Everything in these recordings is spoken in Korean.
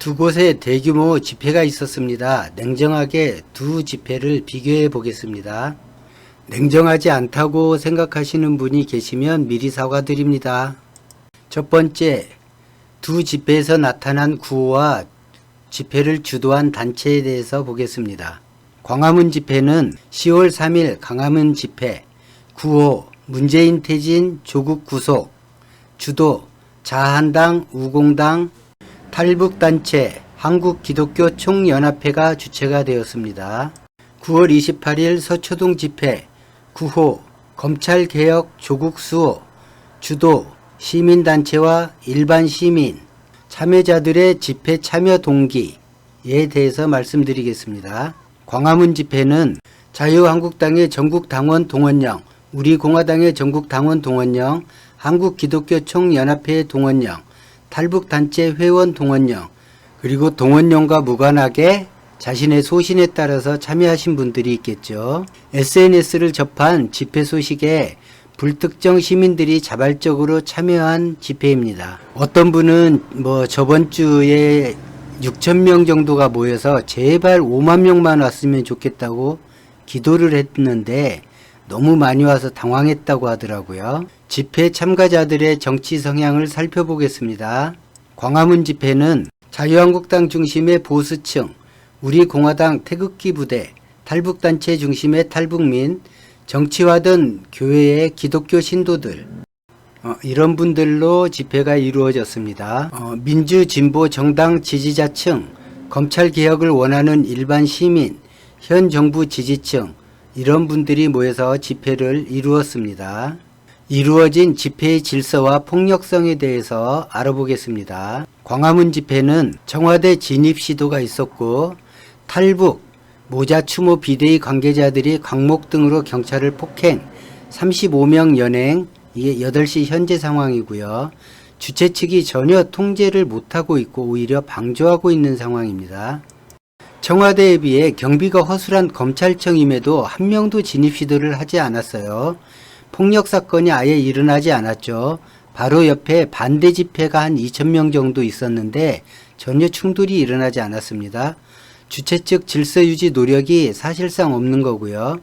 두 곳에 대규모 집회가 있었습니다. 냉정하게 두 집회를 비교해 보겠습니다. 냉정하지 않다고 생각하시는 분이 계시면 미리 사과드립니다. 첫 번째, 두 집회에서 나타난 구호와 집회를 주도한 단체에 대해서 보겠습니다. 광화문 집회는 10월 3일 광화문 집회, 구호 문재인 퇴진 조국 구속, 주도 자한당, 우공당, 탈북단체 한국기독교 총연합회가 주체가 되었습니다. 9월 28일 서초동 집회, 구호 검찰개혁 조국 수호, 주도 시민단체와 일반 시민, 참여자들의 집회 참여 동기에 대해서 말씀드리겠습니다. 광화문 집회는 자유한국당의 전국당원 동원령, 우리공화당의 전국당원 동원령, 한국기독교 총연합회 동원령, 탈북단체 회원 동원령, 그리고 동원령과 무관하게 자신의 소신에 따라서 참여하신 분들이 있겠죠. SNS를 접한 집회 소식에 불특정 시민들이 자발적으로 참여한 집회입니다. 어떤 분은 저번 주에 6,000명 정도가 모여서 제발 5만 명만 왔으면 좋겠다고 기도를 했는데 너무 많이 와서 당황했다고 하더라고요. 집회 참가자들의 정치 성향을 살펴보겠습니다. 광화문 집회는 자유한국당 중심의 보수층, 우리공화당 태극기 부대, 탈북단체 중심의 탈북민, 정치화된 교회의 기독교 신도들, 이런 분들로 집회가 이루어졌습니다. 민주진보 정당 지지자층, 검찰개혁을 원하는 일반 시민, 현 정부 지지층, 이런 분들이 모여서 집회를 이루었습니다. 이루어진 집회의 질서와 폭력성에 대해서 알아보겠습니다. 광화문 집회는 청와대 진입 시도가 있었고 탈북, 모자 추모 비대위 관계자들이 광목 등으로 경찰을 폭행, 35명 연행, 이게 8시 현재 상황이고요. 주최 측이 전혀 통제를 못하고 있고 오히려 방조하고 있는 상황입니다. 청와대에 비해 경비가 허술한 검찰청임에도 한 명도 진입 시도를 하지 않았어요. 폭력 사건이 아예 일어나지 않았죠. 바로 옆에 반대 집회가 한 2,000명 정도 있었는데 전혀 충돌이 일어나지 않았습니다. 주최 측 질서 유지 노력이 사실상 없는 거고요.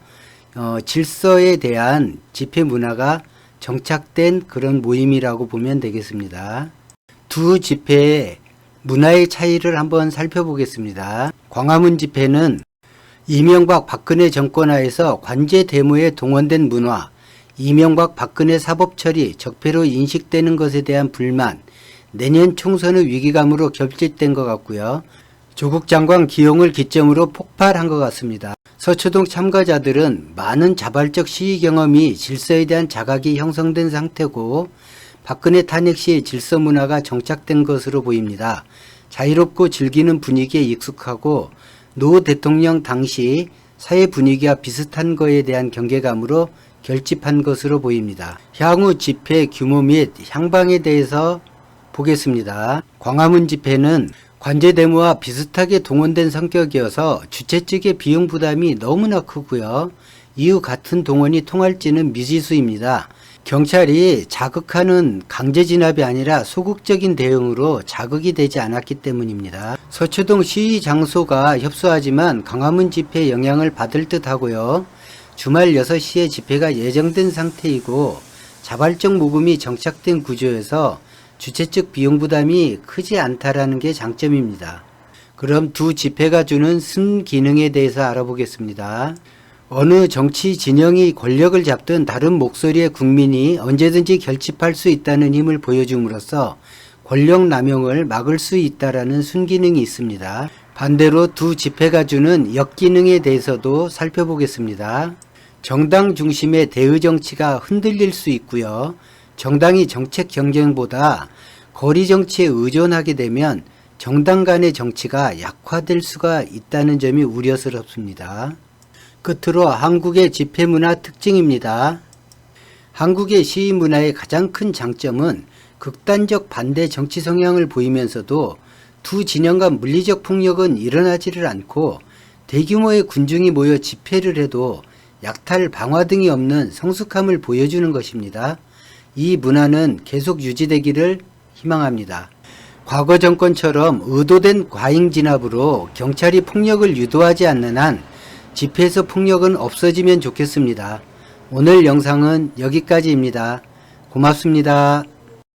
질서에 대한 집회 문화가 정착된 그런 모임이라고 보면 되겠습니다. 두 집회의 문화의 차이를 한번 살펴보겠습니다. 광화문 집회는 이명박 박근혜 정권 하에서 관제 데모에 동원된 문화, 이명박 박근혜 사법처리 적폐로 인식되는 것에 대한 불만, 내년 총선의 위기감으로 겹칠된 것 같고요. 조국 장관 기용을 기점으로 폭발한 것 같습니다. 서초동 참가자들은 많은 자발적 시위 경험이 질서에 대한 자각이 형성된 상태고 박근혜 탄핵 시의 질서 문화가 정착된 것으로 보입니다. 자유롭고 즐기는 분위기에 익숙하고 노 대통령 당시 사회 분위기와 비슷한 것에 대한 경계감으로 결집한 것으로 보입니다. 향후 집회 규모 및 향방에 대해서 보겠습니다. 광화문 집회는 관제 데모와 비슷하게 동원된 성격이어서 주최 측의 비용 부담이 너무나 크고요. 이후 같은 동원이 통할지는 미지수입니다. 경찰이 자극하는 강제 진압이 아니라 소극적인 대응으로 자극이 되지 않았기 때문입니다. 서초동 시위 장소가 협소하지만 광화문 집회에 영향을 받을 듯 하고요. 주말 6시에 집회가 예정된 상태이고 자발적 모금이 정착된 구조여서 주최 측 비용 부담이 크지 않다라는 게 장점입니다. 그럼 두 집회가 주는 순기능에 대해서 알아보겠습니다. 어느 정치 진영이 권력을 잡든 다른 목소리의 국민이 언제든지 결집할 수 있다는 힘을 보여줌으로써 권력 남용을 막을 수 있다라는 순기능이 있습니다. 반대로 두 집회가 주는 역기능에 대해서도 살펴보겠습니다. 정당 중심의 대의 정치가 흔들릴 수 있고요. 정당이 정책 경쟁보다 거리 정치에 의존하게 되면 정당 간의 정치가 약화될 수가 있다는 점이 우려스럽습니다. 끝으로 한국의 집회 문화 특징입니다. 한국의 시위 문화의 가장 큰 장점은 극단적 반대 정치 성향을 보이면서도 두 진영 간 물리적 폭력은 일어나지를 않고 대규모의 군중이 모여 집회를 해도 약탈 방화 등이 없는 성숙함을 보여주는 것입니다. 이 문화는 계속 유지되기를 희망합니다. 과거 정권처럼 의도된 과잉 진압으로 경찰이 폭력을 유도하지 않는 한 집회에서 폭력은 없어지면 좋겠습니다. 오늘 영상은 여기까지입니다. 고맙습니다.